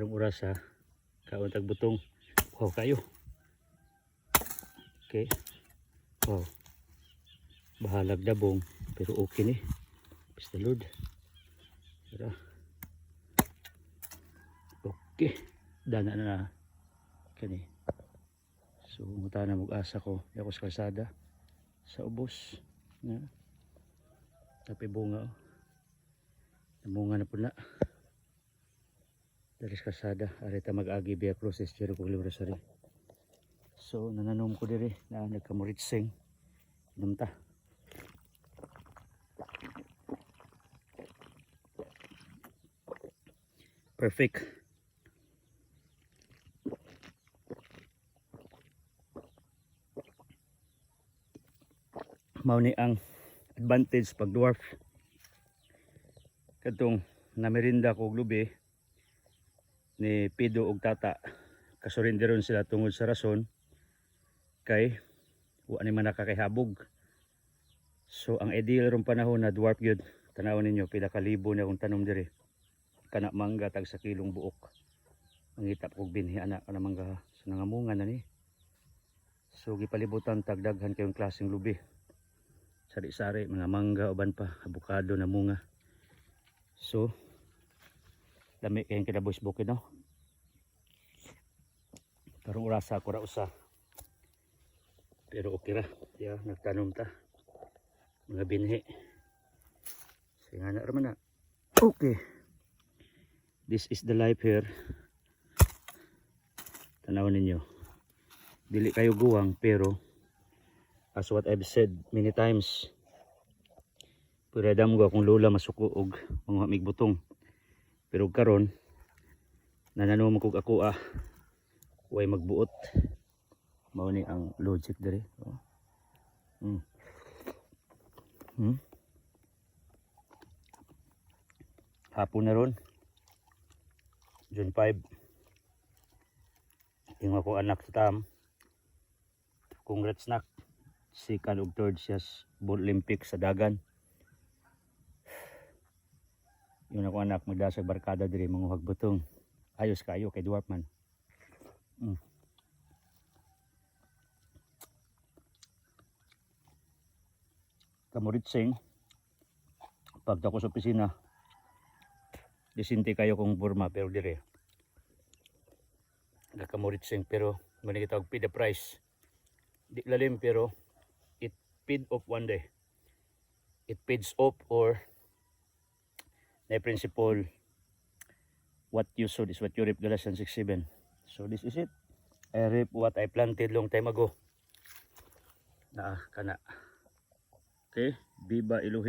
Ang oras ha, kauntag butong. Wow kayo. Okay. Wow. Bahalag dabong pero okay ni. Basta Lord. Tara. Okay. Dana na kani. So muta na mag-asa ko. Ako sa kalsada. Sa ubos. Na. Tapi bunga. Namunga na po na. Dari kalsada. Arita mag-agi Via Crucis. Jericho Librasari. So nananom ko diri na nagkamuritsing. Inumta. Perfect. Mao ni ang advantage pag dwarf. Katong namerinda ko lubi ni Pido ug Tata. Kasurinderon sila tungod sa rason kay wa ni man nakakahabog. So ang ideal ron panahon na dwarf gyud. Tanawon ninyo pila ka libo na akong tanom diri. Kana mangga tag sa kilong buok. Mangita kog binhi ana kana mangga sa nangamungan na ni. So gipalibutan tag daghan kayong klaseng lubi. Sari-sari mga mangga uban pa avocado na munga. So dami kayong kinabuhis bukid no. Karong orasa ko ra usa. Pero okay ra. Yeah, nagtanom ta. Mga binhi. Singa na raman na. Okay. This is the life here. Tanawon ninyo. Dili kayo guwang pero as what I've said many times, puradam ko akong lola masuko og mga migbutong. Pero karon nananom ko ako way magbuot. Mao ni ang logic diri. Hapon na ron. June 5. Yung ako anak sa Tam. Congrats nak. Second ug third siya Olympic sa dagan. Yung ako anak magdasag barkada diri manguhag butong. Ayos kayo kay dwarf man. Kamuritsing pag ako sa opisina disinte kayo kung burma pero dire nakamuritsing pero mani kita og pay the price di lalim pero it paid off one day. It pays off or na principle what you sowed is what you reap, Galatians 6:7. So this is it. I reap what I planted long time ago. Kana. Okay, Viva Elohim.